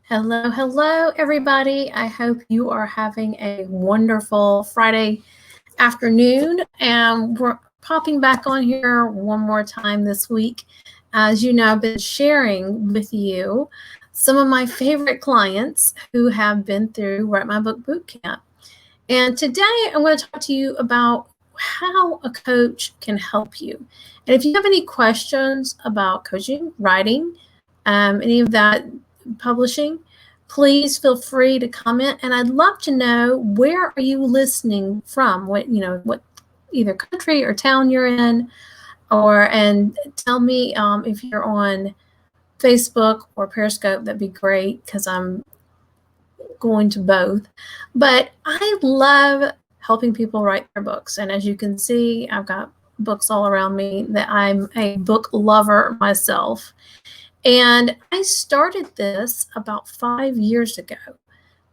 Hello, hello, everybody. I hope you are having a wonderful Friday afternoon. And we're popping back on here one more time this week. As you know, I've been sharing with you some of my favorite clients who have been through Write My Book Bootcamp. And today I'm going to talk to you about how a coach can help you. And if you have any questions about coaching, writing, any of that, publishing, please feel free to comment. And I'd love to know, where are you listening from? What either country or town you're in, and tell me if you're on Facebook or Periscope. That'd be great, because I'm going to both. But I love helping people write their books. And as you can see, I've got books all around me, that I'm a book lover myself. And I started this about 5 years ago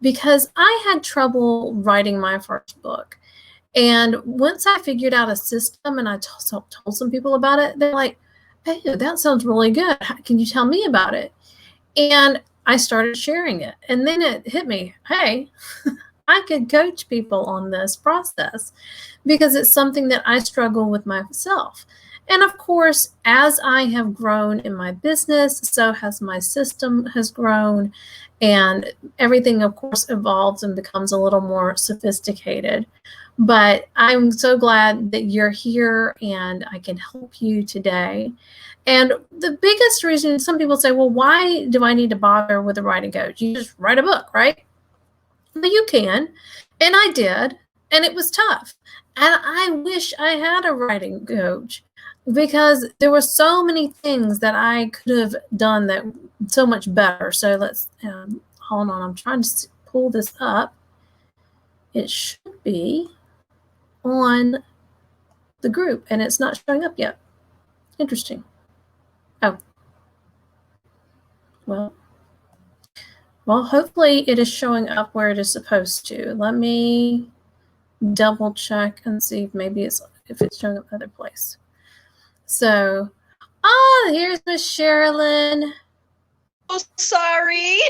because I had trouble writing my first book. And once I figured out a system and I told some people about it, they're like, "Hey, that sounds really good. Can you tell me about it?" And I started sharing it. And then it hit me, hey, I could coach people on this process, because it's something that I struggle with myself. And of course, as I have grown in my business, so has my system has grown, and everything, of course, evolves and becomes a little more sophisticated. But I'm so glad that you're here and I can help you today. And the biggest reason, some people say, well, why do I need to bother with a writing coach? You just write a book, right? Well, you can. And I did. And it was tough. And I wish I had a writing coach, because there were so many things that I could have done that so much better. So let's hold on. I'm trying to pull this up. It should be on the group, and it's not showing up yet. Interesting. Oh, well, hopefully it is showing up where it is supposed to. Let me double check and see if maybe if it's showing up other place. So, here's Miss Sherilyn. Oh, sorry.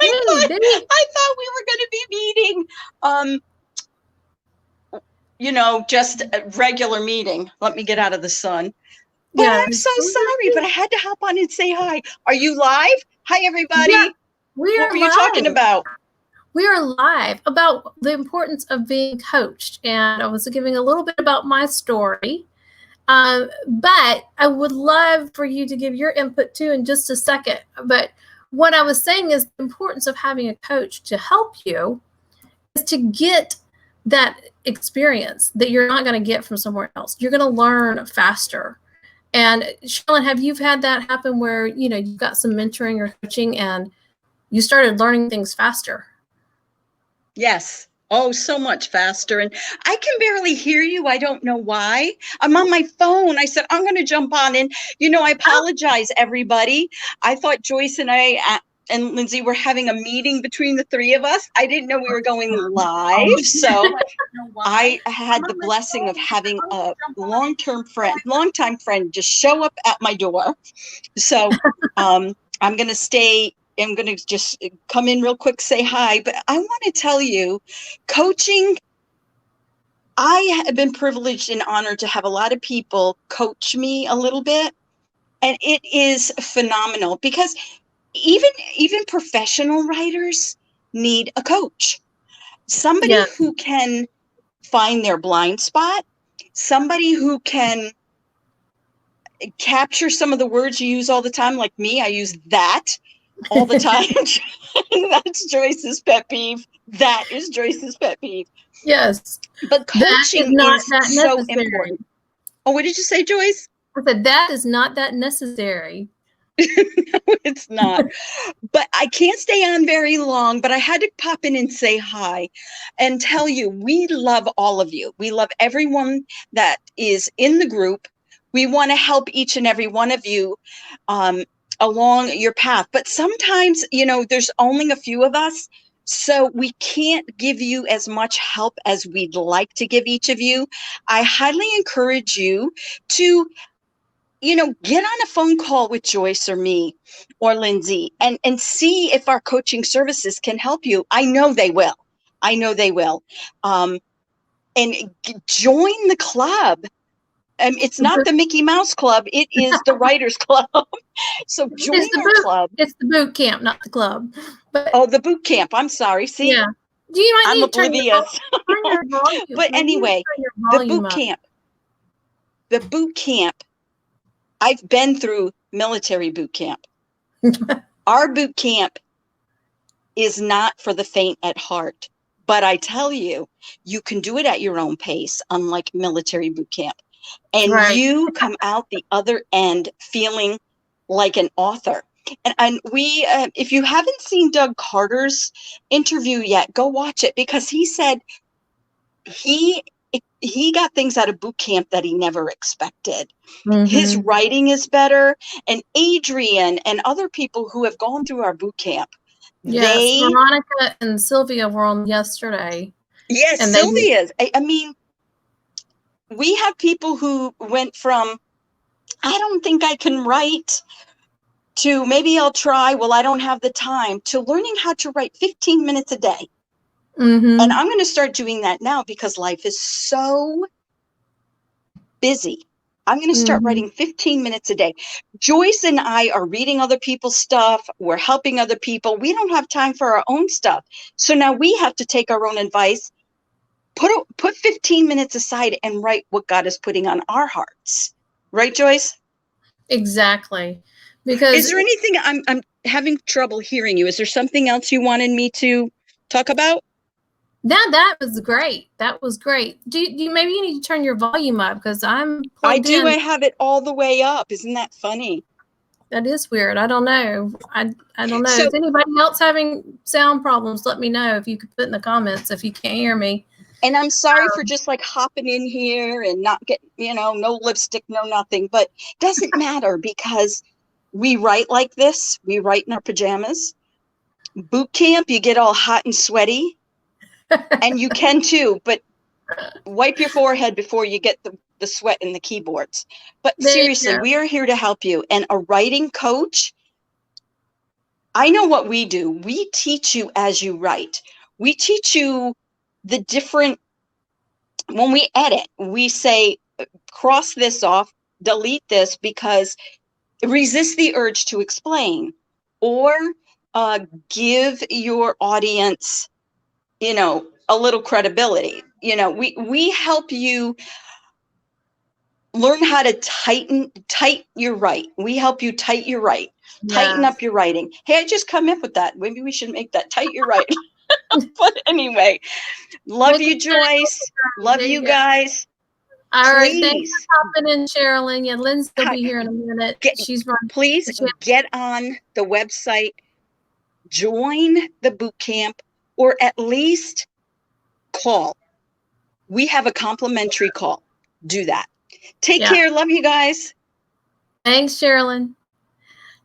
I thought we were going to be meeting, just a regular meeting. Let me get out of the sun. But yeah, I'm so sorry, but I had to hop on and say hi. Are you live? Hi, everybody. Yeah, what were you talking about? We are live about the importance of being coached. And I was giving a little bit about my story. But I would love for you to give your input too in just a second. But what I was saying is, the importance of having a coach to help you is to get that experience that you're not going to get from somewhere else. You're going to learn faster. And Sherilyn, have you had that happen where, you've got some mentoring or coaching and you started learning things faster? Yes. Oh, so much faster. And I can barely hear you. I don't know why. I'm on my phone. I said, I'm going to jump on. And, I apologize, everybody. I thought Joyce and I and Lindsay were having a meeting between the three of us. I didn't know we were going live. So I had the blessing of having a longtime friend just show up at my door. So I'm going to just come in real quick, say hi. But I want to tell you, coaching, I have been privileged and honored to have a lot of people coach me a little bit. And it is phenomenal, because even professional writers need a coach. Somebody who can find their blind spot, somebody who can capture some of the words you use all the time. Like me, I use that all the time. That's Joyce's pet peeve. That is Joyce's pet peeve. Yes. But coaching is so important. Oh, what did you say, Joyce? I said, that is not that necessary. No, it's not. But I can't stay on very long, but I had to pop in and say hi and tell you, we love all of you. We love everyone that is in the group. We want to help each and every one of you along your path. But sometimes, there's only a few of us, so we can't give you as much help as we'd like to give each of you. I highly encourage you to get on a phone call with Joyce or me or Lindsay and see if our coaching services can help you. I know they will. I know they will. And join the club. It's not the Mickey Mouse Club. It is the Writers Club. So join our club. It's the boot camp, not the club. But, the boot camp. I'm sorry. See, yeah. I'm oblivious. But anyway, the boot camp. The boot camp. I've been through military boot camp. Our boot camp is not for the faint at heart. But I tell you, you can do it at your own pace, unlike military boot camp. And you come out the other end feeling like an author. And we, if you haven't seen Doug Carter's interview yet, go watch it, because he said he got things out of boot camp that he never expected. Mm-hmm. His writing is better. And Adrian and other people who have gone through our boot camp, Veronica and Sylvia were on yesterday. Yes, and Sylvia's. I mean, we have people who went from, I don't think I can write, to maybe I'll try, well, I don't have the time, to learning how to write 15 minutes a day. Mm-hmm. And I'm going to start doing that now because life is so busy. I'm going to start writing 15 minutes a day. Joyce and I are reading other people's stuff. We're helping other people. We don't have time for our own stuff. So now we have to take our own advice, put 15 minutes aside and write what God is putting on our hearts. Right, Joyce? Exactly. Because is there anything, I'm having trouble hearing you. Is there something else you wanted me to talk about? That was great. That was great. Do you maybe you need to turn your volume up, because I'm plugged in. I have it all the way up. Isn't that funny? That is weird. I don't know. I don't know. So, is anybody else having sound problems? Let me know if you could put in the comments if you can't hear me. And I'm sorry for just like hopping in here and not getting, no lipstick, no nothing, but it doesn't matter, because we write like this. We write in our pajamas. Boot camp, you get all hot and sweaty. And you can too, but wipe your forehead before you get the sweat in the keyboards. But seriously, we are here to help you. And a writing coach, I know what we do. We teach you as you write. We teach you the different, when we edit, we say, cross this off, delete this, because resist the urge to explain, or give your audience a little credibility. We help you learn how to tighten your write. We help you tighten your write, tighten up your writing. Hey, I just come up with that. Maybe we should make that tight your write. But anyway, love you, Joyce. Love you guys. All right, thanks for popping in, Sherilyn. Yeah, Lynn's will be here in a minute. Please get on the website, join the boot camp, or at least call. We have a complimentary call. Do that. Take care. Love you guys. Thanks, Sherilyn.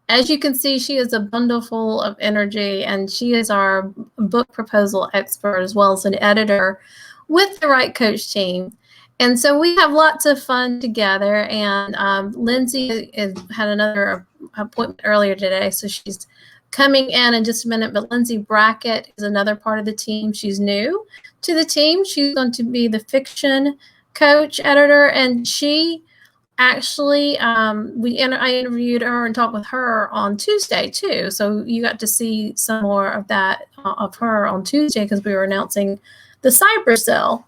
As you can see, she is a bundle full of energy, and she is our book proposal expert as well as an editor with the Write Coach team. And so we have lots of fun together. And Lindsay had another appointment earlier today, so she's coming in just a minute. But Lindsay Brackett is another part of the team. She's new to the team. She's going to be the fiction coach editor, and she actually I interviewed her and talked with her on Tuesday too. So you got to see some more of that of her on Tuesday, because we were announcing the cyber sale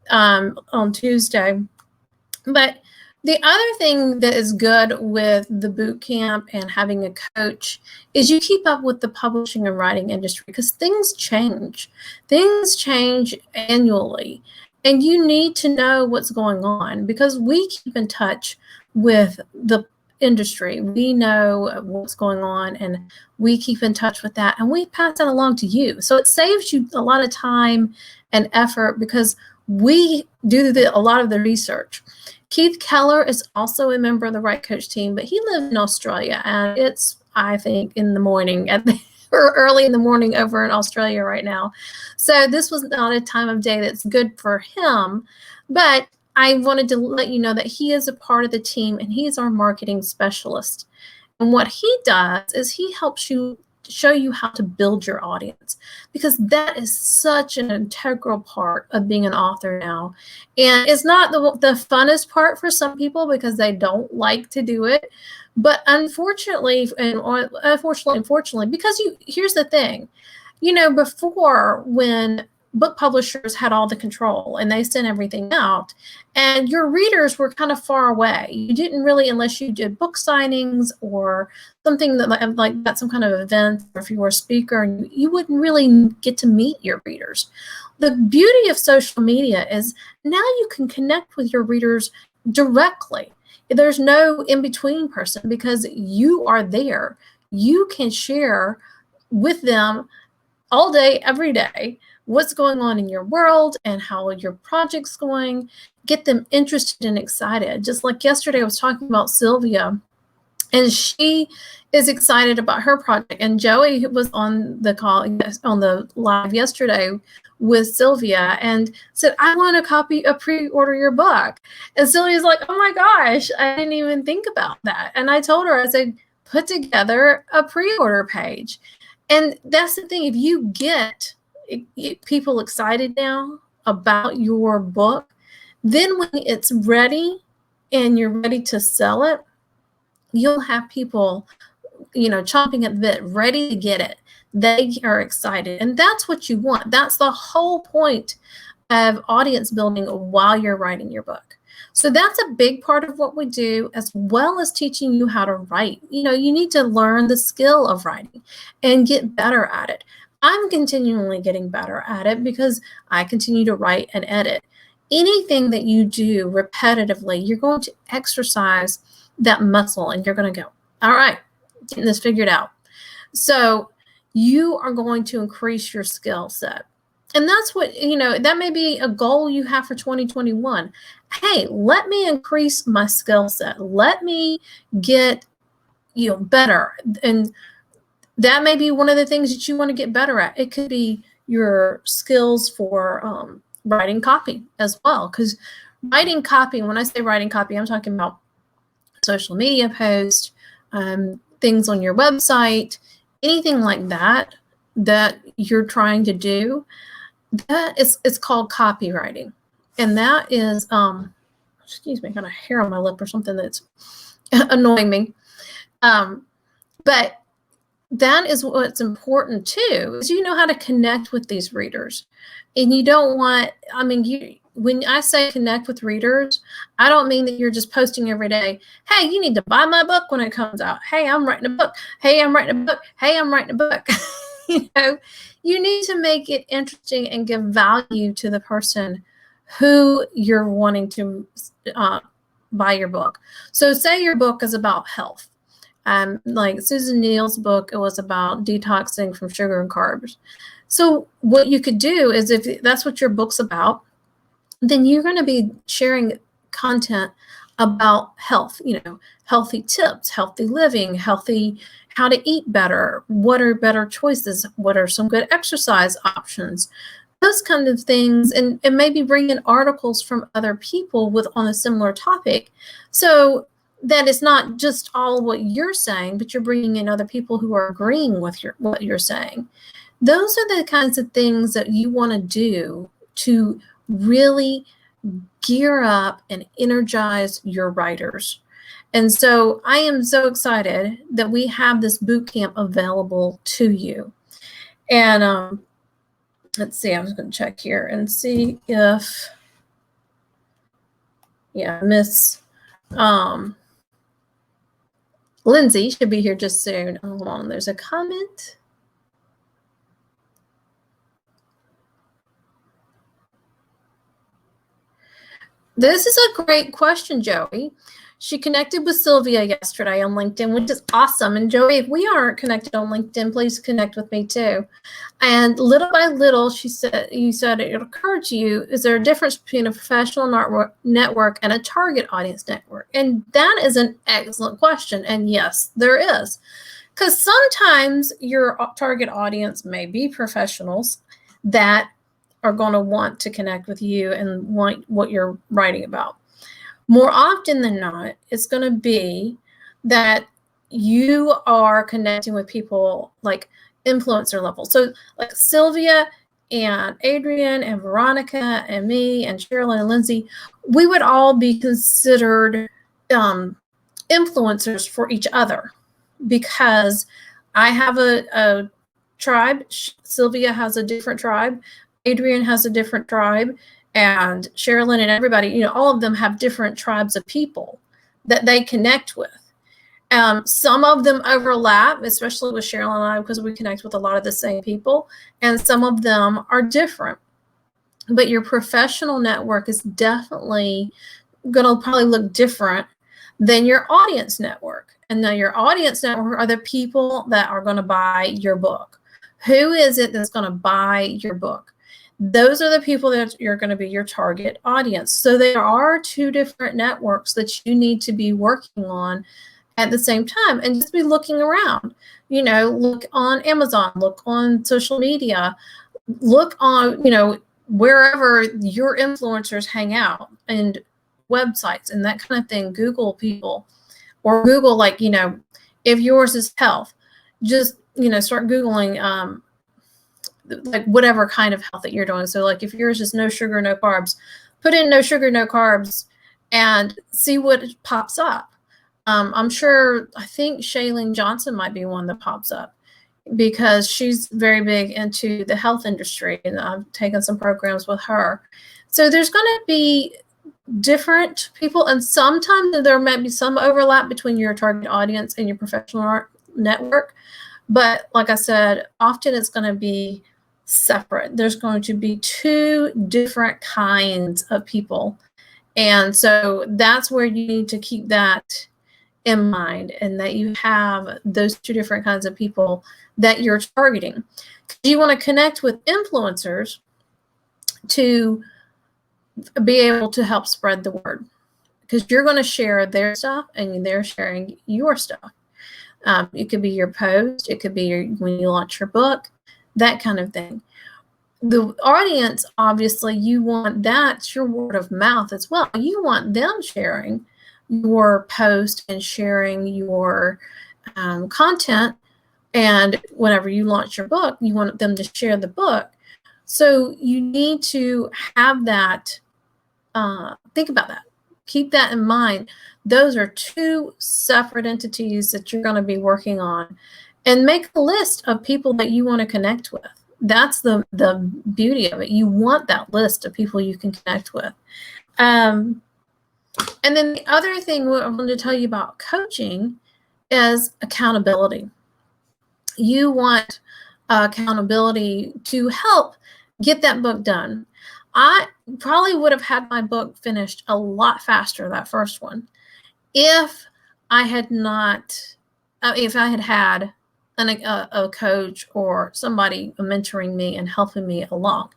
on Tuesday. But the other thing that is good with the boot camp and having a coach is you keep up with the publishing and writing industry, because things change. Things change annually, and you need to know what's going on, because we keep in touch with the industry. We know what's going on, and we keep in touch with that, and we pass that along to you. So it saves you a lot of time and effort, because we do a lot of the research. Keith Keller is also a member of the Write Coach team, but he lives in Australia, and it's, I think, in the morning or early in the morning over in Australia right now. So this was not a time of day that's good for him. But I wanted to let you know that he is a part of the team and he is our marketing specialist. And what he does is he helps you show you how to build your audience, because that is such an integral part of being an author now. And it's not the funnest part for some people because they don't like to do it. But unfortunately, unfortunately, because here's the thing, before, when book publishers had all the control and they sent everything out, and your readers were kind of far away. You didn't really, unless you did book signings or something like that, some kind of event, or if you were a speaker, and you wouldn't really get to meet your readers. The beauty of social media is now you can connect with your readers directly. There's no in-between person because you are there. You can share with them all day, every day, what's going on in your world and how your project's going. Get them interested and excited. Just like yesterday, I was talking about Sylvia, and she is excited about her project. And Joey was on the call, on the live yesterday with Sylvia, and said, I want a pre-order your book. And Sylvia's like, oh my gosh, I didn't even think about that. And I told her, I said, put together a pre-order page. And that's the thing, if you get people excited now about your book, then when it's ready and you're ready to sell it, you'll have people, chomping at the bit, ready to get it. They are excited. And that's what you want. That's the whole point of audience building while you're writing your book. So that's a big part of what we do, as well as teaching you how to write. You need to learn the skill of writing and get better at it. I'm continually getting better at it because I continue to write and edit. Anything that you do repetitively, you're going to exercise that muscle, and you're going to go, all right, getting this figured out. So you are going to increase your skill set. And that's what, that may be a goal you have for 2021. Hey, let me increase my skill set. Let me get, better. And that may be one of the things that you want to get better at. It could be your skills for writing copy as well. Because writing copy, when I say writing copy, I'm talking about social media posts, things on your website, anything like that you're trying to do. It's called copywriting. And that is, excuse me, I got a hair on my lip or something that's annoying me. But that is what's important too, is how to connect with these readers. And you don't want, when I say connect with readers, I don't mean that you're just posting every day, hey, you need to buy my book when it comes out. Hey, I'm writing a book. Hey, I'm writing a book. Hey, I'm writing a book. You need to make it interesting and give value to the person who you're wanting to buy your book. So say your book is about health. Like Susan Neal's book, it was about detoxing from sugar and carbs. So what you could do is, if that's what your book's about, then you're going to be sharing content about health, healthy tips, healthy living, how to eat better, what are better choices, what are some good exercise options, those kind of things, and maybe bring in articles from other people on a similar topic. So that it's not just all what you're saying, but you're bringing in other people who are agreeing with what you're saying. Those are the kinds of things that you want to do to really gear up and energize your writers. And so I am so excited that we have this boot camp available to you. And let's see, I was going to check here and see if, Miss Lindsay should be here just soon. Hold on, there's a comment. This is a great question, Joey. She connected with Sylvia yesterday on LinkedIn, which is awesome. And Joey, if we aren't connected on LinkedIn, please connect with me too. And little by little, you said it occurred to you, is there a difference between a professional network and a target audience network? And that is an excellent question. And yes, there is. Because sometimes your target audience may be professionals that are going to want to connect with you and want what you're writing about. More often than not, it's going to be that you are connecting with people like influencer level. So like Sylvia and Adrian and Veronica and me and Sherilyn and Lindsay, we would all be considered influencers for each other, because I have a tribe, Sylvia has a different tribe, Adrian has a different tribe, and Sherilyn and everybody, all of them have different tribes of people that they connect with. Some of them overlap, especially with Sherilyn and I, because we connect with a lot of the same people, and some of them are different. But your professional network is definitely going to probably look different than your audience network. And now your audience network are the people that are going to buy your book. Who is it that's going to buy your book? Those are the people that you're going to be your target audience. So there are two different networks that you need to be working on at the same time, and just be looking around. Look on Amazon, look on social media, look on, wherever your influencers hang out, and websites and that kind of thing. Google people, or Google, like, if yours is health, just, start Googling, like whatever kind of health that you're doing. So like if yours is no sugar, no carbs, put in no sugar, no carbs and see what pops up. I'm sure, I think Shailene Johnson might be one that pops up, because she's very big into the health industry, and I've taken some programs with her. So there's going to be different people, and sometimes there might be some overlap between your target audience and your professional network. But like I said, often it's going to be separate. There's going to be two different kinds of people. And so that's where you need to keep that in mind, and that you have those two different kinds of people that you're targeting. You want to connect with influencers to be able to help spread the word, because you're going to share their stuff and they're sharing your stuff. It could be your post, it could be when you launch your book, that kind of thing. The audience, obviously, you want that's your word of mouth as well. You want them sharing your post and sharing your content. And whenever you launch your book, you want them to share the book. So you need to have that, think about that. Keep that in mind. Those are two separate entities that you're going to be working on, and make a list of people that you want to connect with. That's the beauty of it. You want that list of people you can connect with. And then the other thing I wanted to tell you about coaching is accountability. You want accountability to help get that book done. I probably would have had my book finished a lot faster, that first one, if I had not, if I had had a coach or somebody mentoring me and helping me along.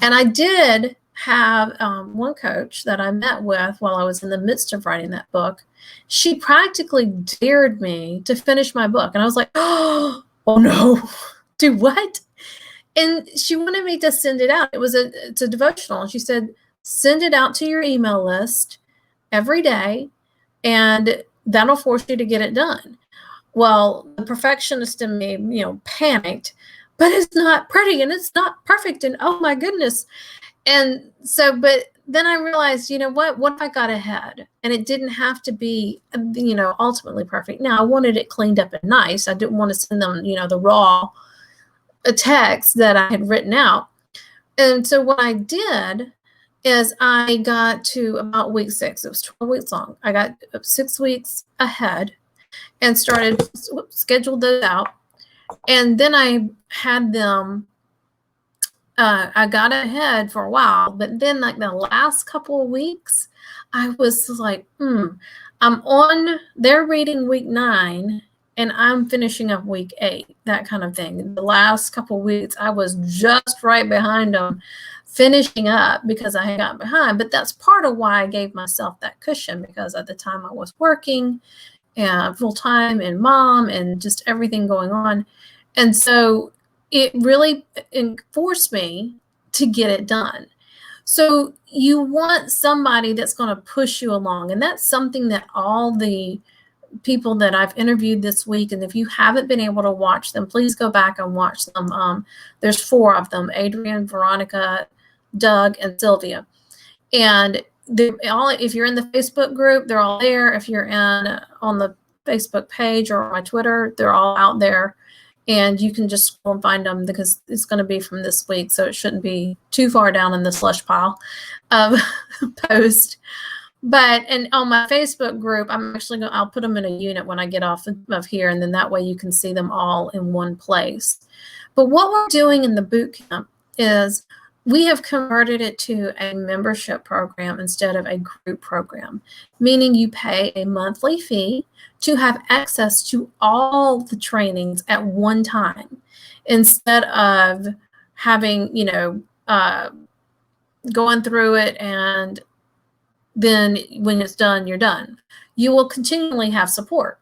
And I did have one coach that I met with while I was in the midst of writing that book. She practically dared me to finish my book. And I was like, oh no, do what? And she wanted me to send it out. It's a devotional. And she said, send it out to your email list every day, and that'll force you to get it done. Well, the perfectionist in me, panicked, but it's not pretty and it's not perfect. And oh my goodness. And so, but then I realized, what if I got ahead and it didn't have to be, ultimately perfect. Now I wanted it cleaned up and nice. I didn't want to send them, the raw text that I had written out. And so what I did is I got to about week 6. It was 12 weeks long. I got 6 weeks ahead and scheduled those out. And then I had them, I got ahead for a while, but then like the last couple of weeks, I was like, they're reading week 9 and I'm finishing up week 8, that kind of thing. The last couple of weeks, I was just right behind them, finishing up because I had gotten behind. But that's part of why I gave myself that cushion, because at the time I was working full time and mom and just everything going on. And so it really forced me to get it done. So you want somebody that's going to push you along. And that's something that all the people that I've interviewed this week, and if you haven't been able to watch them, please go back and watch them. There's 4 of them: Adrian, Veronica, Doug, and Sylvia. And they're all, if you're in the Facebook group, they're all there. If you're on the Facebook page or my Twitter, they're all out there. And you can just go and find them, because it's going to be from this week, so it shouldn't be too far down in the slush pile of post. But, and on my Facebook group, I'll put them in a unit when I get off of here, and then that way you can see them all in one place. But what we're doing in the boot camp is we have converted it to a membership program instead of a group program, meaning you pay a monthly fee to have access to all the trainings at one time, instead of having, going through it and then when it's done, you're done. You will continually have support.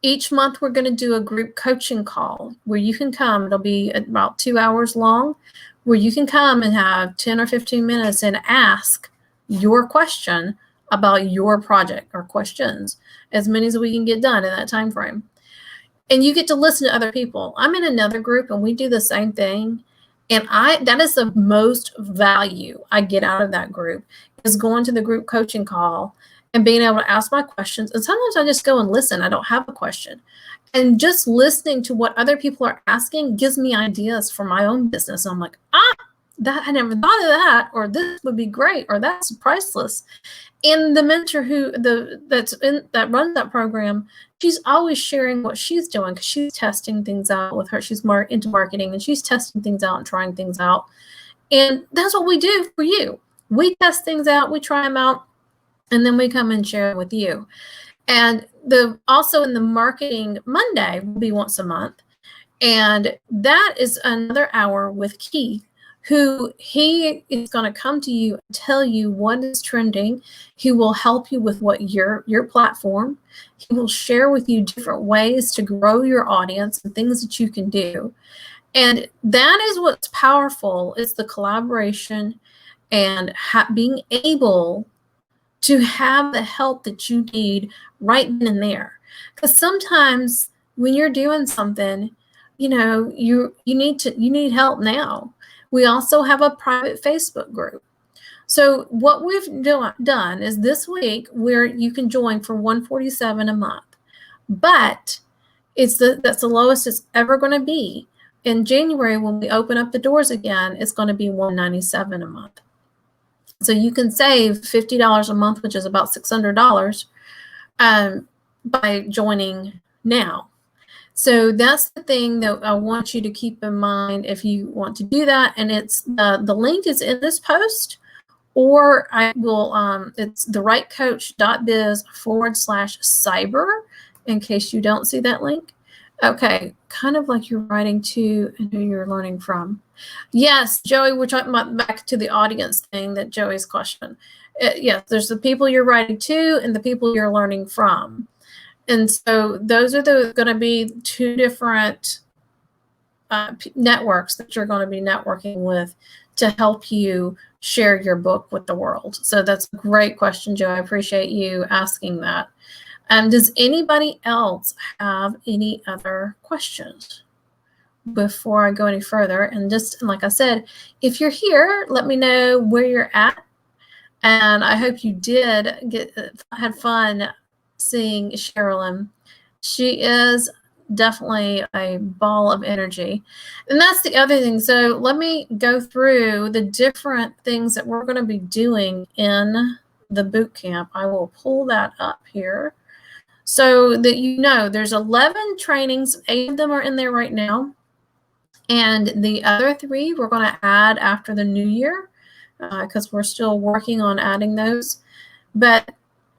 Each month, we're going to do a group coaching call where you can come. It'll be about 2 hours long, where you can come and have 10 or 15 minutes and ask your question about your project, or questions, as many as we can get done in that time frame. And you get to listen to other people. I'm in another group and we do the same thing. And that is the most value I get out of that group, is going to the group coaching call and being able to ask my questions. And sometimes I just go and listen. I don't have a question. And just listening to what other people are asking gives me ideas for my own business. I'm like, that I never thought of that, or this would be great, or that's priceless. And the mentor that runs that program, she's always sharing what she's doing, because she's testing things out with her. She's more into marketing, and she's testing things out and trying things out. And that's what we do for you. We test things out, we try them out, and then we come and share with you. And also in the Marketing Monday will be once a month. And that is another hour with Keith, who he is going to come to you and tell you what is trending. He will help you with what your platform. He will share with you different ways to grow your audience and things that you can do. And that is what's powerful, is the collaboration and being able to have the help that you need right then and there. Because sometimes when you're doing something, you need help now. We also have a private Facebook group. So what we've done is this week, where you can join for $147 a month, but that's the lowest it's ever going to be. In January, when we open up the doors again, it's going to be $197 a month. So you can save $50 a month, which is about $600, by joining now. So that's the thing that I want you to keep in mind if you want to do that. And it's the link is in this post, or I will, it's thewritecoach.biz/cyber, in case you don't see that link. Okay, kind of like you're writing to and who you're learning from. Yes, Joey, we're talking about back to the audience thing, that Joey's question. Yes, there's the people you're writing to and the people you're learning from. And so those are going to be 2 different networks that you're going to be networking with to help you share your book with the world. So that's a great question, Joe. I appreciate you asking that. Does anybody else have any other questions before I go any further? And just like I said, if you're here, let me know where you're at. And I hope you had fun seeing Sherilyn. She is definitely a ball of energy. And that's the other thing. So let me go through the different things that we're going to be doing in the boot camp. I will pull that up here so that there's 11 trainings. 8 of them are in there right now. And the other 3 we're going to add after the new year, because we're still working on adding those. But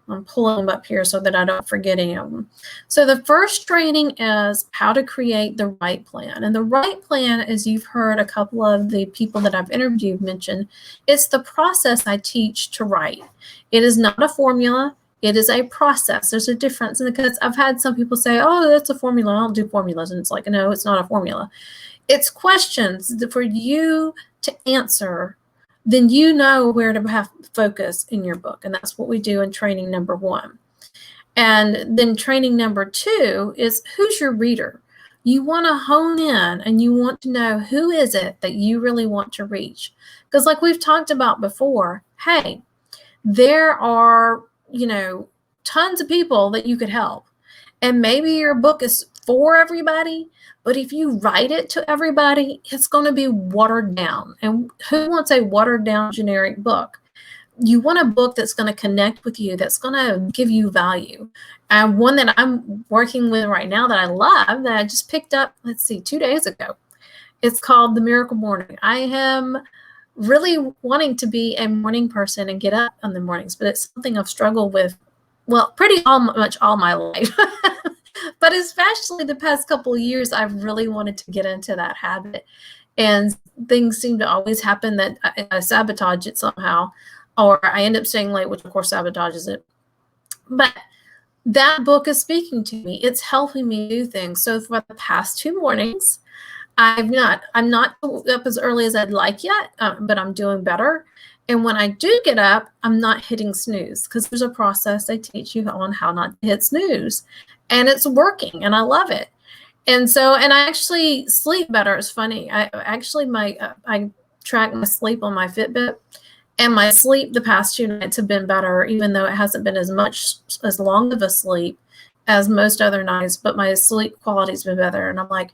I'm pulling them up here so that I don't forget any of them. So the first training is how to create the Write Plan. And the Write Plan, as you've heard a couple of the people that I've interviewed mention, it's the process I teach to write. It is not a formula. It is a process. There's a difference. And because I've had some people say, oh, that's a formula. I don't do formulas. And it's like, no, it's not a formula. It's questions for you to answer. Then you know where to have focus in your book. And that's what we do in training number 1. And then training number 2 is, who's your reader? You want to hone in and you want to know who is it that you really want to reach. Because like we've talked about before, hey, there are, tons of people that you could help. And maybe your book is for everybody, but if you write it to everybody, it's going to be watered down. And who wants a watered down generic book? You want a book that's going to connect with you, that's going to give you value. And one that I'm working with right now that I love, that I just picked up, 2 days ago. It's called The Miracle Morning. I am really wanting to be a morning person and get up in the mornings, but it's something I've struggled with, well, much all my life. But especially the past couple of years, I've really wanted to get into that habit. And things seem to always happen that I sabotage it somehow, or I end up staying late, which of course sabotages it. But that book is speaking to me. It's helping me do things. So for the past 2 mornings, I'm not up as early as I'd like yet, but I'm doing better. And when I do get up, I'm not hitting snooze, because there's a process they teach you on how not to hit snooze. And it's working, and I love it. And so, and I actually sleep better. It's funny. I track my sleep on my Fitbit, and my sleep the past 2 nights have been better, even though it hasn't been as long of a sleep as most other nights, but my sleep quality's been better. And I'm like,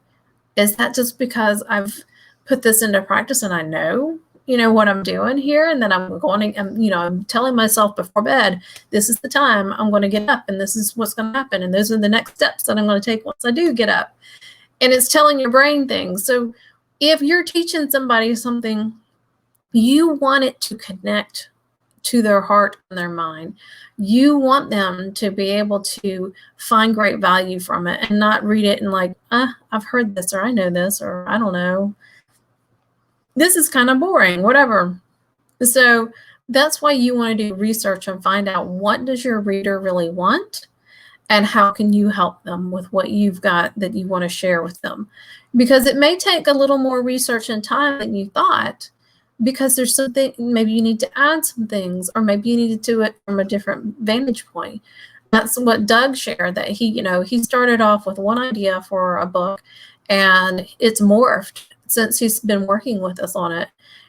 is that just because I've put this into practice and I know, what I'm doing here? And then I'm telling myself before bed, this is the time I'm going to get up, and this is what's going to happen. And those are the next steps that I'm going to take once I do get up. And it's telling your brain things. So if you're teaching somebody something, you want it to connect to their heart and their mind. You want them to be able to find great value from it and not read it and like, I've heard this, or I know this, or I don't know, this is kind of boring, whatever. So that's why you want to do research and find out, what does your reader really want, and how can you help them with what you've got that you want to share with them? Because it may take a little more research and time than you thought, because there's something, maybe you need to add some things, or maybe you need to do it from a different vantage point. That's what Doug shared, that he started off with one idea for a book, and it's morphed since he's been working with us on it.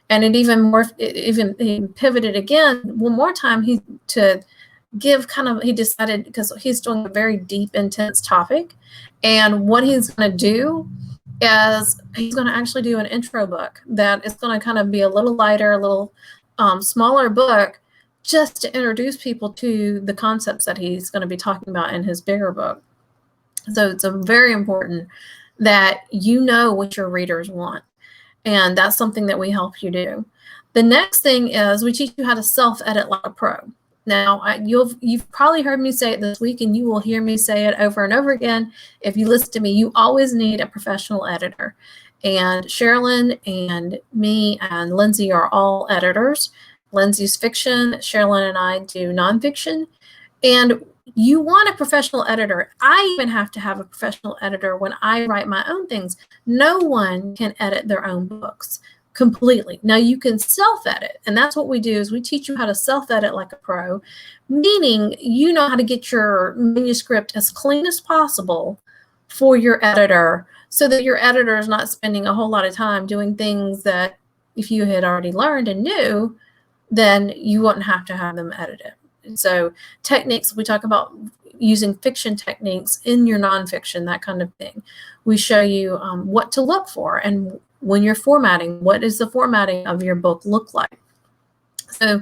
And it even morphed, he pivoted again one more time. He decided, because he's doing a very deep, intense topic, and what he's going to do is he's going to actually do an intro book that is going to kind of be a little lighter, a little smaller book, just to introduce people to the concepts that he's going to be talking about in his bigger book. So it's very important that you know what your readers want. And that's something that we help you do. The next thing is we teach you how to self-edit like a pro. Now, you've probably heard me say it this week, and you will hear me say it over and over again. If you listen to me, you always need a professional editor. And Sherilyn and me and Lindsay are all editors. Lindsay's fiction, Sherilyn and I do nonfiction. And you want a professional editor. I even have to have a professional editor when I write my own things. No one can edit their own books completely. Now you can self-edit, and that's what we do, is we teach you how to self-edit like a pro, meaning you know how to get your manuscript as clean as possible for your editor, so that your editor is not spending a whole lot of time doing things that if you had already learned and knew, then you wouldn't have to have them edit it. And so techniques, we talk about using fiction techniques in your nonfiction, that kind of thing. We show you what to look for, and when you're formatting, what does the formatting of your book look like? So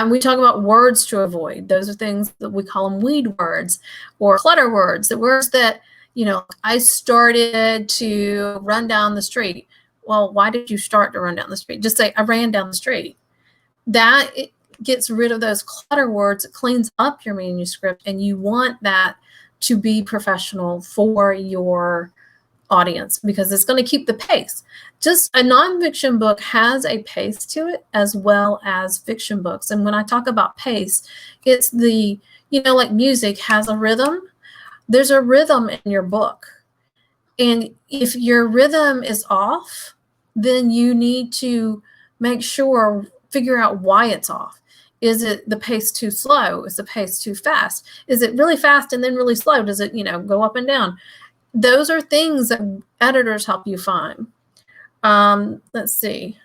we talk about words to avoid. Those are things that we call them weed words or clutter words, the words that, I started to run down the street. Well, why did you start to run down the street? Just say, I ran down the street. That it gets rid of those clutter words. It cleans up your manuscript, and you want that to be professional for your audience, because it's going to keep the pace. Just a nonfiction book has a pace to it, as well as fiction books. And when I talk about pace, it's like music has a rhythm. There's a rhythm in your book. And if your rhythm is off, then you need to figure out why it's off. Is it the pace too slow? Is the pace too fast? Is it really fast and then really slow? Does it, go up and down? Those are things that editors help you find. Let's see.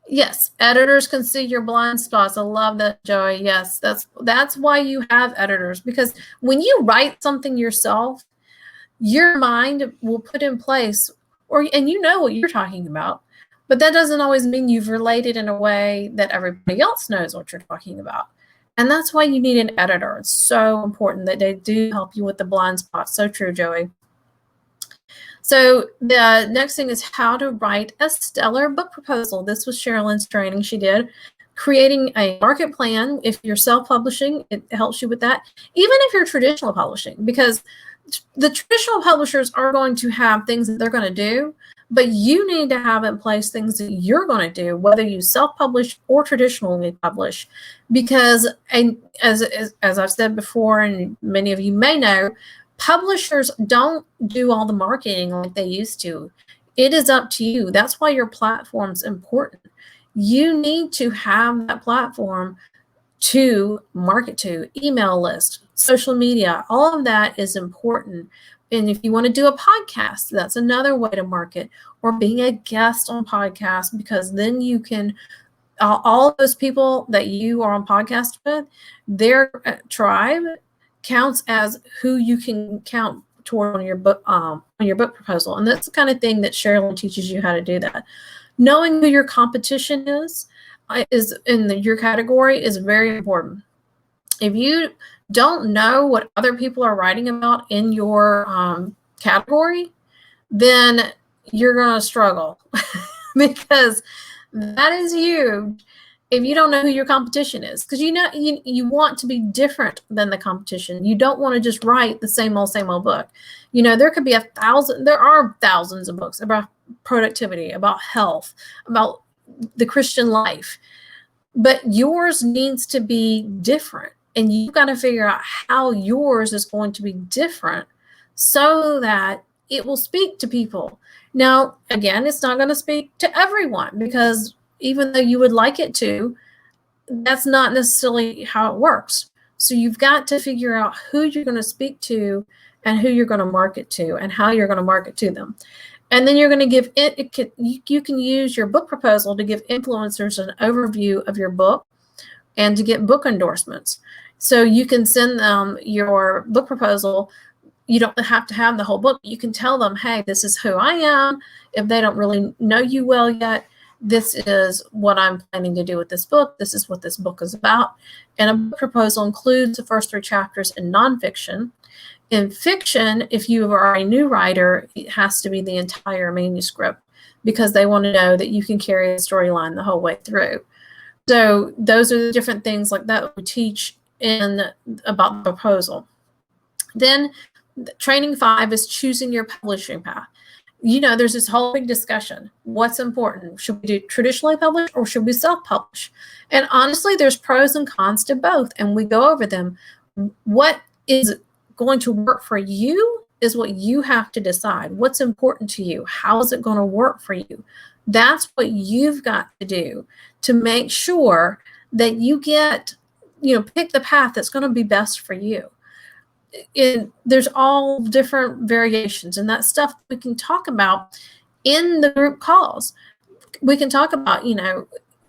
Yes, editors can see your blind spots. I love that, Joey. Yes, that's why you have editors, because when you write something yourself, your mind will put in place, and you know what you're talking about, but that doesn't always mean you've related in a way that everybody else knows what you're talking about. And that's why you need an editor. It's so important that they do help you with the blind spots. So true, Joey. So the next thing is how to write a stellar book proposal. This was Sherilyn's training she did. Creating a market plan. If you're self-publishing, it helps you with that. Even if you're traditional publishing, because the traditional publishers are going to have things that they're going to do, but you need to have in place things that you're going to do, whether you self-publish or traditionally publish. Because, and as I've said before, and many of you may know, publishers don't do all the marketing like they used to. It is up to you. That's why your platform's important. You need to have that platform to market to, email list, social media, all of that is important. And if you want to do a podcast, that's another way to market, or being a guest on podcasts, because then you can, all of those people that you are on podcast with, their tribe counts as who you can count toward on your book proposal. And that's the kind of thing that Sherilyn teaches you how to do that. Knowing who your competition is in your category is very important. If you don't know what other people are writing about in your category, then you're going to struggle because that is huge. If you don't know who your competition is, because you want to be different than the competition. You don't want to just write the same old book. There could be there are thousands of books about productivity, about health, about the Christian life, but yours needs to be different, and you've got to figure out how yours is going to be different so that it will speak to people. Now, again, it's not going to speak to everyone, because even though you would like it to, that's not necessarily how it works. So you've got to figure out who you're going to speak to and who you're going to market to and how you're going to market to them. And then you're going to give it, you can use your book proposal to give influencers an overview of your book and to get book endorsements. So you can send them your book proposal. You don't have to have the whole book. You can tell them, hey, this is who I am. If they don't really know you well yet, this is what I'm planning to do with this book. This is what this book is about. And a book proposal includes the first 3 chapters in nonfiction. In fiction, if you are a new writer, it has to be the entire manuscript, because they want to know that you can carry a storyline the whole way through. So those are the different things like that we teach about the proposal. Then training 5 is choosing your publishing path. There's this whole big discussion. What's important? Should we do traditionally publish or should we self-publish? And honestly, there's pros and cons to both, and we go over them. What is going to work for you is what you have to decide. What's important to you? How is it going to work for you? That's what you've got to do to make sure that you get, pick the path that's going to be best for you. There's all different variations, and that stuff we can talk about in the group calls. We can talk about,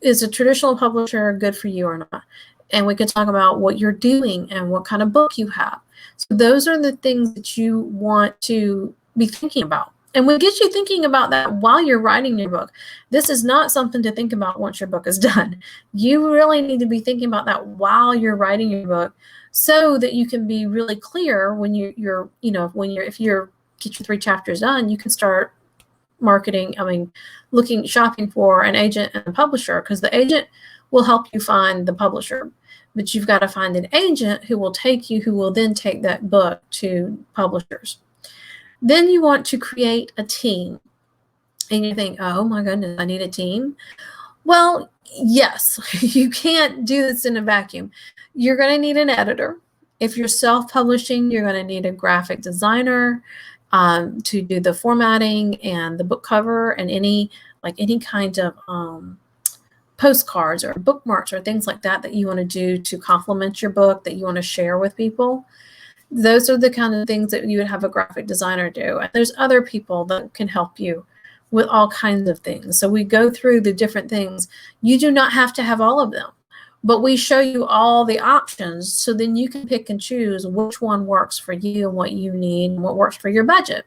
is a traditional publisher good for you or not? And we can talk about what you're doing and what kind of book you have. So those are the things that you want to be thinking about. And we get you thinking about that while you're writing your book. This is not something to think about once your book is done. You really need to be thinking about that while you're writing your book, so that you can be really clear when if you get your 3 chapters done, you can start shopping for an agent and a publisher, because the agent will help you find the publisher. But you've got to find an agent who will then take that book to publishers. Then you want to create a team. And you think, oh my goodness, I need a team. Well, yes, you can't do this in a vacuum. You're going to need an editor. If you're self-publishing, you're going to need a graphic designer to do the formatting and the book cover and any kind of postcards or bookmarks or things like that you want to do to complement your book that you want to share with people. Those are the kind of things that you would have a graphic designer do. And there's other people that can help you with all kinds of things. So we go through the different things. You do not have to have all of them, but we show you all the options so then you can pick and choose which one works for you and what you need and what works for your budget.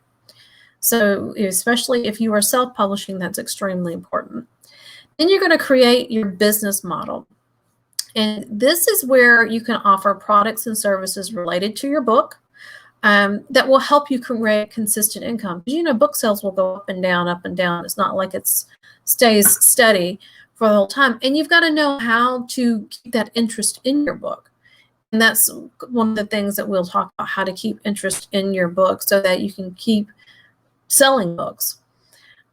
So especially if you are self-publishing, that's extremely important. Then you're going to create your business model. And this is where you can offer products and services related to your book that will help you create consistent income. You know, book sales will go up and down, up and down. It's not like it stays steady for the whole time. And you've got to know how to keep that interest in your book. And that's one of the things that we'll talk about, how to keep interest in your book so that you can keep selling books.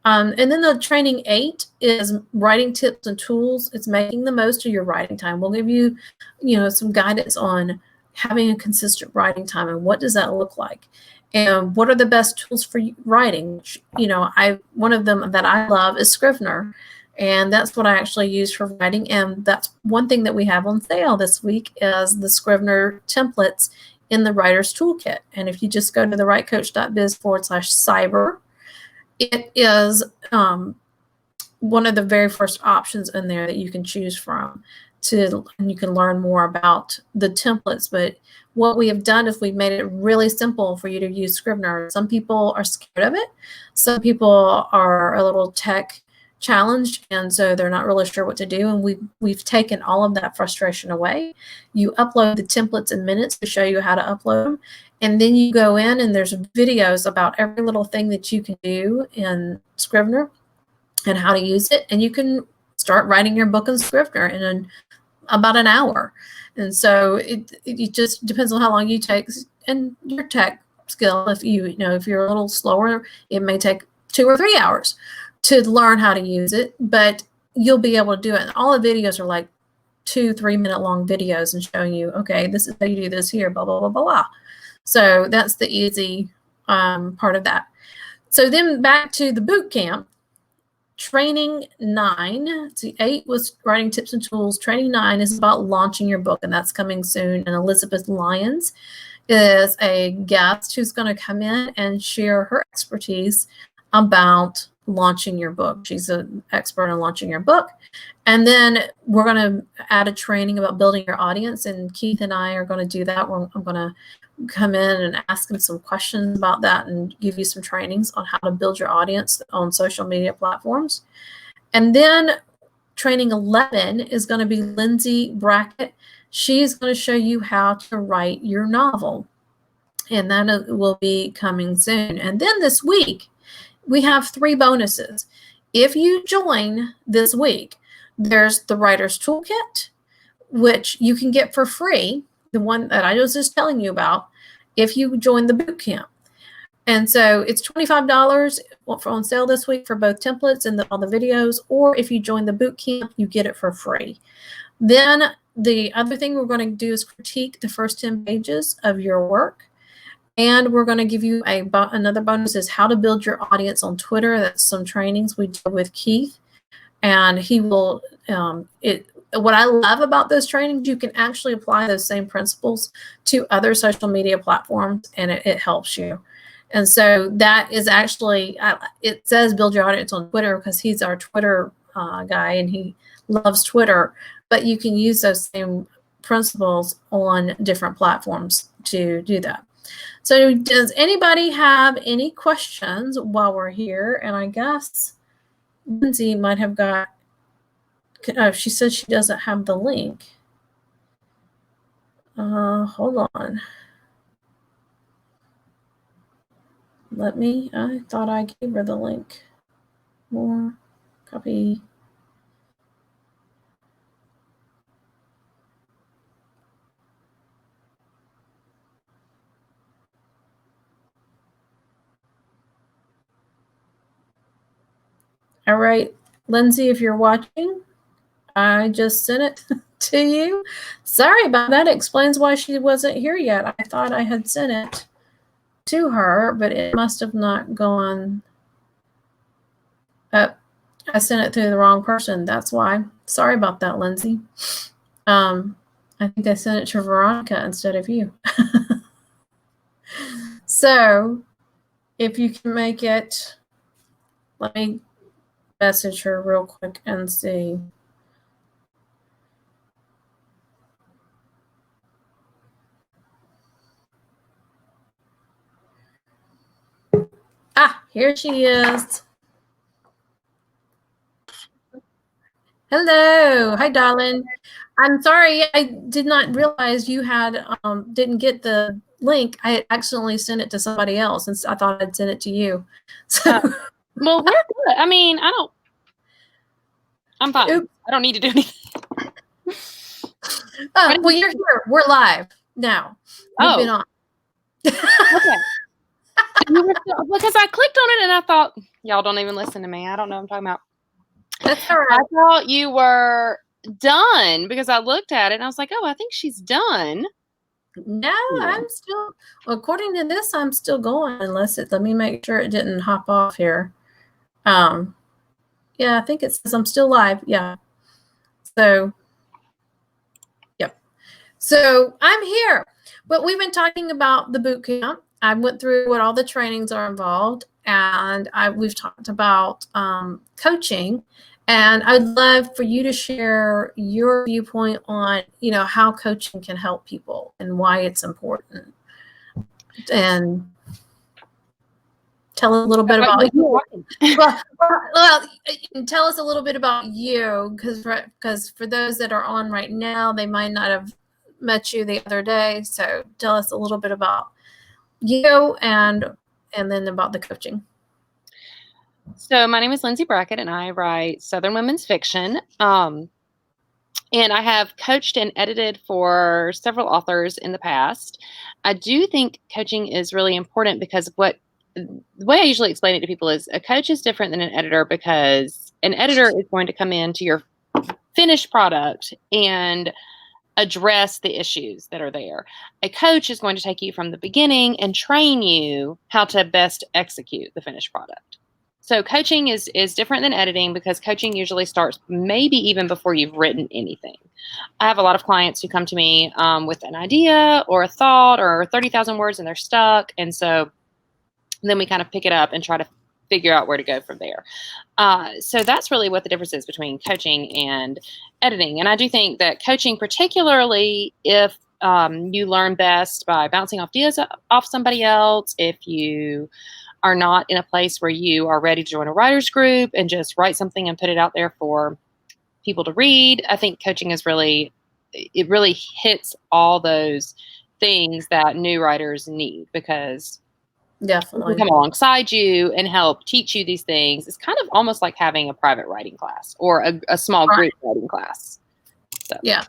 And then the training 8 is writing tips and tools. It's making the most of your writing time. We'll give you, some guidance on having a consistent writing time and what does that look like, and what are the best tools for writing. One of them that I love is Scrivener, and that's what I actually use for writing. And that's one thing that we have on sale this week is the Scrivener templates in the Writer's Toolkit. And if you just go to thewritecoach.biz/cyber, it is one of the very first options in there that you can choose from and you can learn more about the templates. But what we have done is we've made it really simple for you to use Scrivener. Some people are scared of it. Some people are a little tech challenged, and so they're not really sure what to do. And we've taken all of that frustration away. You upload the templates in minutes to show you how to upload them. And then you go in and there's videos about every little thing that you can do in Scrivener and how to use it. And you can start writing your book in Scrivener in about an hour. And so it just depends on how long you take and your tech skill. If you're a little slower, it may take 2 or 3 hours to learn how to use it, but you'll be able to do it. And all the videos are like 2-3 minute long videos and showing you, okay, this is how you do this here, blah, blah, blah, blah, blah. So that's the easy part of that. So then back to the boot camp. Training 9, see 8 was writing tips and tools. Training 9 is about launching your book, and that's coming soon. And Elizabeth Lyons is a guest who's going to come in and share her expertise about launching your book. She's an expert in launching your book. And then we're going to add a training about building your audience, and Keith and I are going to do that. I'm going to come in and ask him some questions about that and give you some trainings on how to build your audience on social media platforms. And then training 11 is going to be Lindsay Brackett. She's going to show you how to write your novel, and that will be coming soon. And then this week, we have 3 bonuses. If you join this week, there's the Writer's Toolkit, which you can get for free, the one that I was just telling you about, if you join the boot camp. And so it's $25 on sale this week for both templates and all the videos, or if you join the boot camp, you get it for free. Then the other thing we're going to do is critique the first 10 pages of your work. And we're going to give you another bonus is how to build your audience on Twitter. That's some trainings we did with Keith. And he will, what I love about those trainings, you can actually apply those same principles to other social media platforms, and it helps you. And so that is actually, it says build your audience on Twitter because he's our Twitter guy and he loves Twitter, but you can use those same principles on different platforms to do that. So does anybody have any questions while we're here? And I guess Lindsay might have got, she says she doesn't have the link. Hold on. I thought I gave her the link. More, copy. All right, Lindsay, if you're watching, I just sent it to you. Sorry about that. Explains why she wasn't here yet. I thought I had sent it to her, but it must have not gone up. I sent it to the wrong person. That's why. Sorry about that, Lindsay. I think I sent it to Veronica instead of you. So if you can make it, let me message her real quick and see. Ah, here she is. Hello. Hi, darling. I'm sorry. I did not realize you had didn't get the link. I accidentally sent it to somebody else, and I thought I'd send it to you. So, well, we're good. I mean, I'm fine. Oops. I don't need to do anything. Oh, well, you're here. We're live now. You've been on. Okay. Because I clicked on it and I thought, y'all don't even listen to me. I don't know what I'm talking about. That's all right. I thought you were done because I looked at it and I was like, oh, I think she's done. No, I'm still, according to this, I'm still going unless let me make sure it didn't hop off here. Yeah, I think it says I'm still live. Yeah. So, yep. So I'm here, but we've been talking about the boot camp. I went through what all the trainings are involved, and we've talked about coaching, and I'd love for you to share your viewpoint on, how coaching can help people and why it's important, and tell us a little bit about you. Well, tell us a little bit about you, because for those that are on right now, they might not have met you the other day. So tell us a little bit about you and then about the coaching. So my name is Lindsay Brackett, and I write Southern women's fiction. And I have coached and edited for several authors in the past. I do think coaching is really important because the way I usually explain it to people is a coach is different than an editor, because an editor is going to come into your finished product and address the issues that are there. A coach is going to take you from the beginning and train you how to best execute the finished product. So coaching is different than editing, because coaching usually starts maybe even before you've written anything. I have a lot of clients who come to me with an idea or a thought or 30,000 words and they're stuck. And so then we kind of pick it up and try to figure out where to go from there. So that's really what the difference is between coaching and editing. And I do think that coaching, particularly if you learn best by bouncing ideas off somebody else, if you are not in a place where you are ready to join a writer's group and just write something and put it out there for people to read, I think coaching really hits all those things that new writers need, because Definitely come alongside you and help teach you these things. It's kind of almost like having a private writing class or a small group writing class. So. Yeah,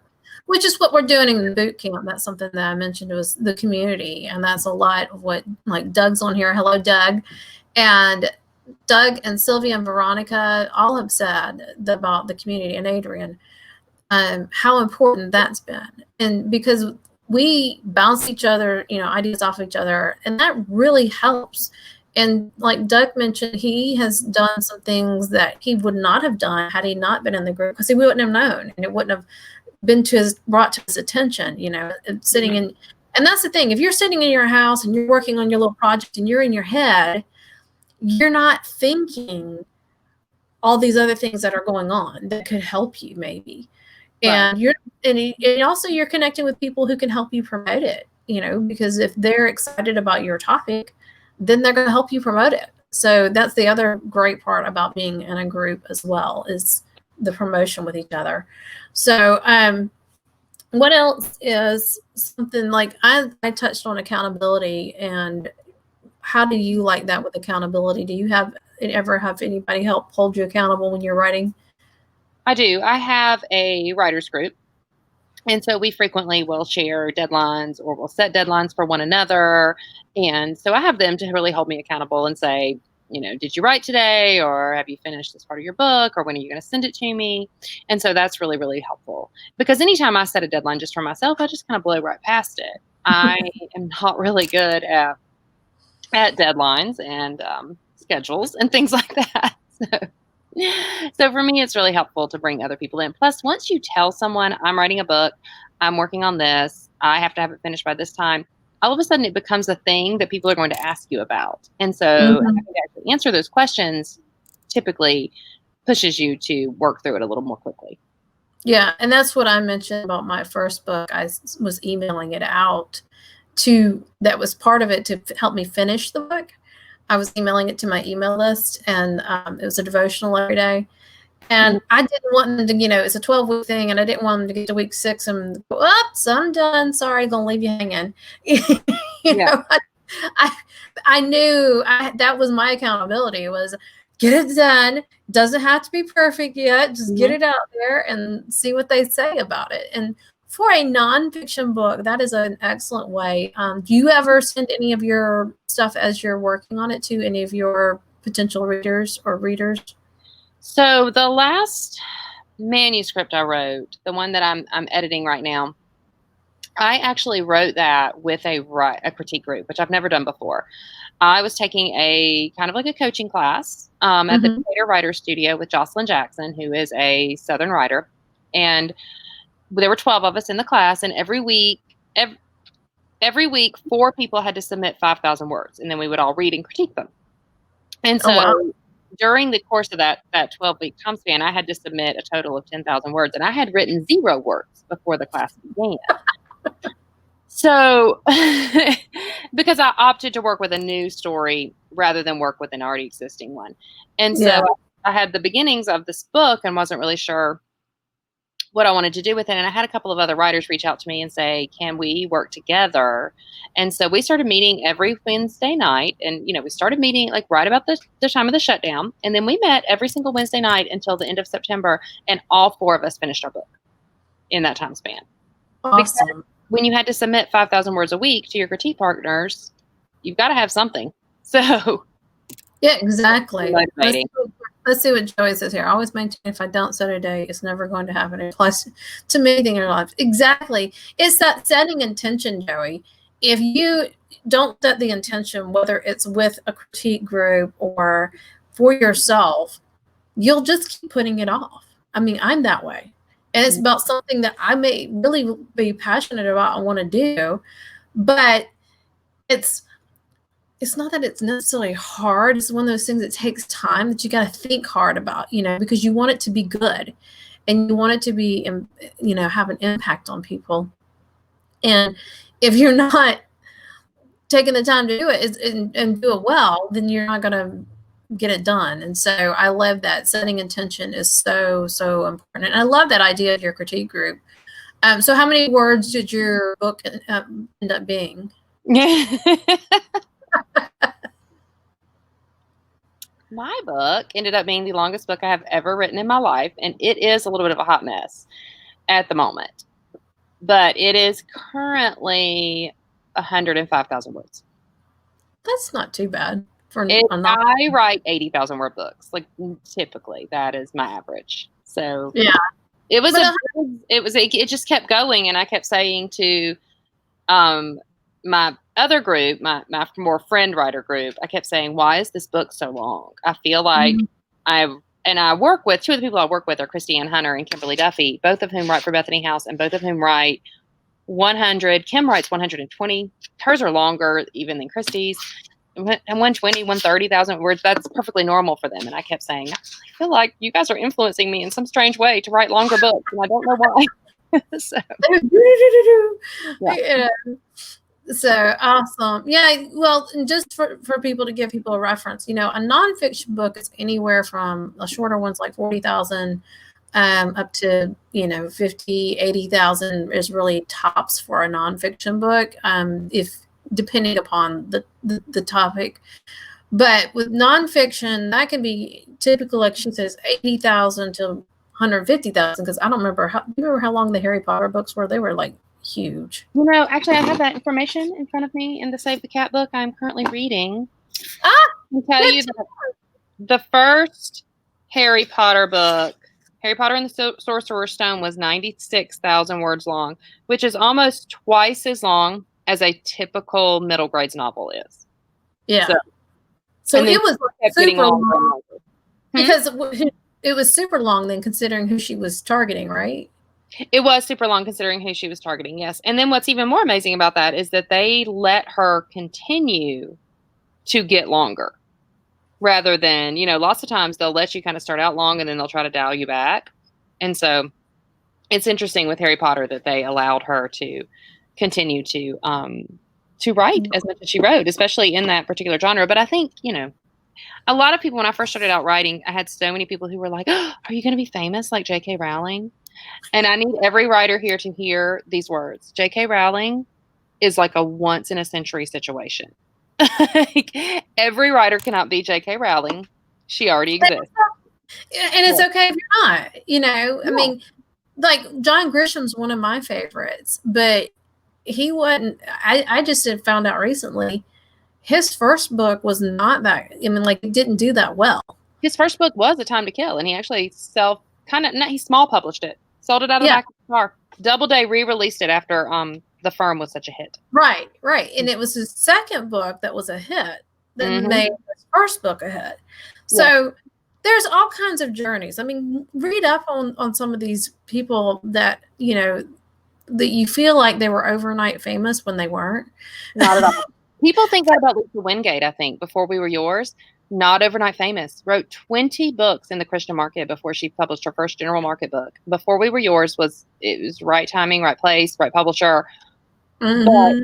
which is what we're doing in the boot camp. That's something that I mentioned was the community, and that's a lot of what, like, Doug's on here. Hello, Doug. And Doug and Sylvia and Veronica all have said about the community, and Adrian, how important that's been. And because we bounce each other, ideas off each other, and that really helps. And like Doug mentioned, he has done some things that he would not have done had he not been in the group, because he wouldn't have known, and it wouldn't have been brought to his attention, sitting in. And that's the thing, if you're sitting in your house and you're working on your little project and you're in your head, you're not thinking all these other things that are going on that could help you maybe. And also you're connecting with people who can help you promote it, because if they're excited about your topic, then they're going to help you promote it. So that's the other great part about being in a group as well, is the promotion with each other. So what else is something like I touched on accountability, and how do you like that with accountability? Do you ever have anybody help hold you accountable when you're writing? I do. I have a writer's group. And so we frequently will share deadlines, or we'll set deadlines for one another. And so I have them to really hold me accountable and say, did you write today, or have you finished this part of your book, or when are you going to send it to me? And so that's really, really helpful, because anytime I set a deadline just for myself, I just kind of blow right past it. I am not really good at deadlines and schedules and things like that. So for me, it's really helpful to bring other people in. Plus, once you tell someone, I'm writing a book, I'm working on this, I have to have it finished by this time, all of a sudden it becomes a thing that people are going to ask you about. And so having to actually answer those questions typically pushes you to work through it a little more quickly. Yeah, and that's what I mentioned about my first book. I was emailing it out that was part of it to help me finish the book. I was emailing it to my email list, and it was a devotional every day. And I didn't want them to, it's a 12-week thing, and I didn't want them to get to week 6 and go, oops, I'm done. Sorry, gonna leave you hanging. know, I knew that was my accountability, was get it done. Doesn't have to be perfect yet. Just get it out there and see what they say about it. And for a nonfiction book, that is an excellent way. Do you ever send any of your stuff as you're working on it to any of your potential readers or readers? So the last manuscript I wrote, the one that I'm editing right now, I actually wrote that with a critique group, which I've never done before. I was taking a kind of like a coaching class at the Decatur Writer Studio with Jocelyn Jackson, who is a Southern writer. And there were 12 of us in the class, and every week, 4 people had to submit 5,000 words, and then we would all read and critique them. And so during the course of that 12-week time span, I had to submit a total of 10,000 words, and I had written 0 words before the class began. So, because I opted to work with a new story rather than work with an already existing one. And so I had the beginnings of this book and wasn't really sure what I wanted to do with it. And I had a couple of other writers reach out to me and say, can we work together? And so we started meeting every Wednesday night. And, we started meeting like right about the time of the shutdown. And then we met every single Wednesday night until the end of September. And all 4 of us finished our book in that time span. Awesome. Because when you had to submit 5,000 words a week to your critique partners, you've got to have something. So, yeah, exactly. Let's see what Joey says here. I always maintain if I don't set a date, it's never going to happen. It applies to anything in your life. Exactly. It's that setting intention, Joey. If you don't set the intention, whether it's with a critique group or for yourself, you'll just keep putting it off. I mean, I'm that way. And it's about something that I may really be passionate about and want to do, but it's not that it's necessarily hard. It's one of those things that takes time that you got to think hard about, because you want it to be good and you want it to be, have an impact on people. And if you're not taking the time to do it and do it well, then you're not going to get it done. And so I love that setting intention is so, so important. And I love that idea of your critique group. So how many words did your book end up being? My book ended up being the longest book I have ever written in my life, and it is a little bit of a hot mess at the moment. But it is currently 105,000 words. That's not too bad. I write 80,000 word books. Like typically, that is my average. So yeah, it just kept going, and I kept saying to my other group, my more friend writer group, I kept saying, why is this book so long? I feel like I work with 2 of the people I work with are Christy-Ann Hunter and Kimberly Duffy, both of whom write for Bethany House, and both of whom write 100. Kim writes 120. Hers are longer even than Christy's. And 120, 130,000 words, that's perfectly normal for them. And I kept saying, I feel like you guys are influencing me in some strange way to write longer books, and I don't know why. So awesome. Yeah, well, just for people, to give people a reference, a nonfiction book is anywhere from a shorter one's like 40,000 up to 50, 80,000 is really tops for a nonfiction book, if depending upon the topic. But with nonfiction, that can be typical, like she says, 80,000 to 150,000, because I don't remember how long the Harry Potter books were. They were like huge. Actually, I have that information in front of me in the Save the Cat book I'm currently reading. can tell you that the first Harry Potter book, Harry Potter and the Sorcerer's Stone, was 96,000 words long, which is almost twice as long as a typical middle grades novel is. Yeah. So it was super long. Because it was super long then, considering who she was targeting, right? It was super long considering who she was targeting, yes. And then what's even more amazing about that is that they let her continue to get longer rather than, lots of times they'll let you kind of start out long and then they'll try to dial you back. And so it's interesting with Harry Potter that they allowed her to continue to write as much as she wrote, especially in that particular genre. But I think, a lot of people, when I first started out writing, I had so many people who were like, oh, are you going to be famous like J.K. Rowling? And I need every writer here to hear these words. J.K. Rowling is like a once in a century situation. Like, every writer cannot be J.K. Rowling. She already exists. And it's okay if you're not, I mean, like John Grisham's one of my favorites, but he wasn't, I just had found out recently, his first book was not that, it didn't do that well. His first book was A Time to Kill, and he actually he small published it, sold it out of the back of the car. Doubleday re-released it after The Firm was such a hit. Right. And it was his second book that was a hit that made his first book a hit. So there's all kinds of journeys. I mean, read up on some of these people that, that you feel like they were overnight famous when they weren't. Not at all. People think that about Lisa Wingate, I think, Before We Were Yours. Not overnight famous. Wrote 20 books in the Christian market before she published her first general market book. Before We Were Yours was right timing, right place, right publisher, but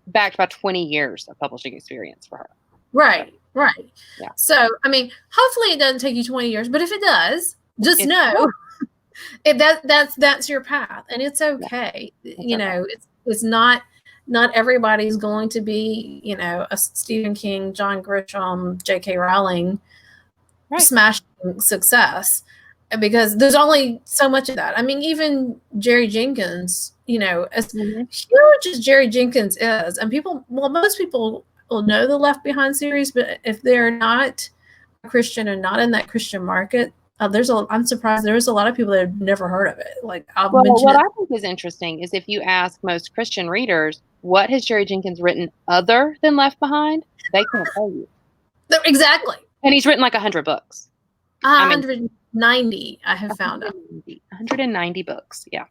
backed by 20 years of publishing experience for her. Right. Yeah. So, I mean, hopefully it doesn't take you 20 years, but if it does, just know that's your path, and it's okay. It's not everybody's going to be, a Stephen King, John Grisham, J.K. Rowling smashing success, because there's only so much of that. I mean, even Jerry Jenkins, as huge as Jerry Jenkins is, and most people will know the Left Behind series, but if they're not a Christian and not in that Christian market, I'm surprised there's a lot of people that have never heard of it. Like, what I think is interesting is if you ask most Christian readers, what has Jerry Jenkins written other than Left Behind? They can't tell you. Exactly. And he's written like 100 books. 190, I have found out. 190 books, yeah.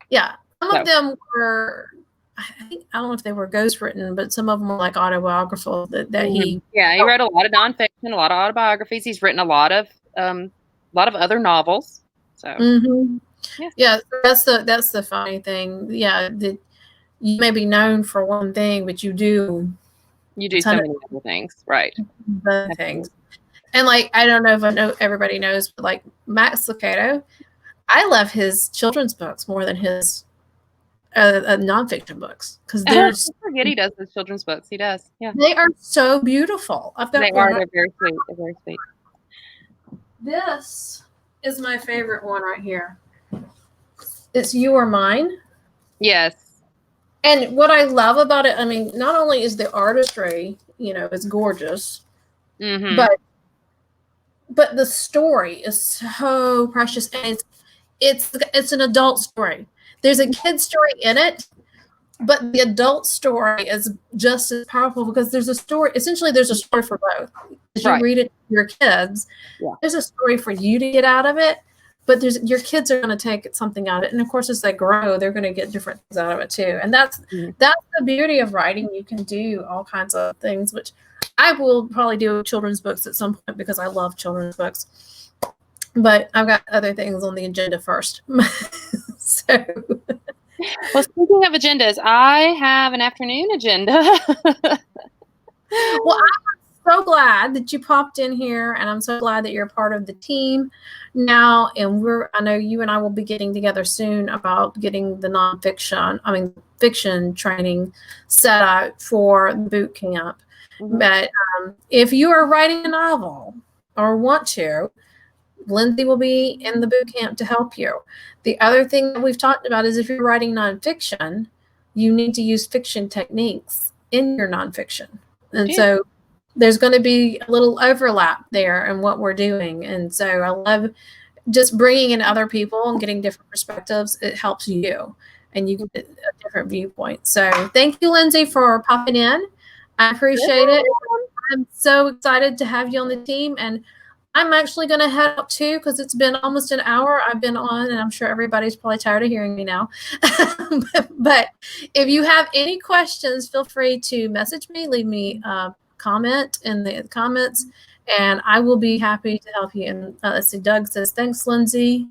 Yeah. Some of them were, I don't know if they were ghostwritten, but some of them were like autobiographical that he... Yeah, he wrote a lot of nonfiction, a lot of autobiographies. He's written a lot of other novels. So that's the funny thing. Yeah, you may be known for one thing, but you do so many other things, right? Other things. And like, I don't know if everybody knows, but like Max Lucado, I love his children's books more than his nonfiction books, because I forget he does his children's books. He does, yeah. They are so beautiful. They're very sweet. They're very sweet. This is my favorite one right here. It's You Are Mine. Yes. And what I love about it, I mean, not only is the artistry, it's gorgeous, but the story is so precious, and it's an adult story. There's a kid story in it, but the adult story is just as powerful, because there's a story. Essentially, there's a story for both. As you read it to your kids, there's a story for you to get out of it, but your kids are going to take something out of it. And of course, as they grow, they're going to get different things out of it too. And that's the beauty of writing. You can do all kinds of things, which I will probably do children's books at some point, because I love children's books. But I've got other things on the agenda first. So, well, speaking of agendas, I have an afternoon agenda. Well, I'm so glad that you popped in here, and I'm so glad that you're a part of the team now. And I know you and I will be getting together soon about getting the fiction training set up for the boot camp. But if you are writing a novel or want to, Lindsay will be in the boot camp to help you. The other thing that we've talked about is if you're writing nonfiction, you need to use fiction techniques in your nonfiction. And so there's going to be a little overlap there in what we're doing. And so I love just bringing in other people and getting different perspectives. It helps you and you get a different viewpoint. So thank you, Lindsay, for popping in. I appreciate it. I'm so excited to have you on the team, and I'm actually going to head out too because it's been almost an hour I've been on, and I'm sure everybody's probably tired of hearing me now. But if you have any questions, feel free to message me, leave me a comment in the comments, and I will be happy to help you. And let's see, Doug says, thanks, Lindsay.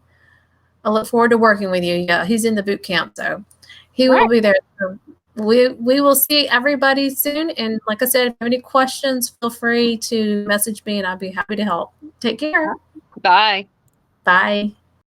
I look forward to working with you. Yeah, he's in the boot camp, so he will be there. So we will see everybody soon. And like I said, if you have any questions, feel free to message me and I'll be happy to help. Take care. Bye. Bye.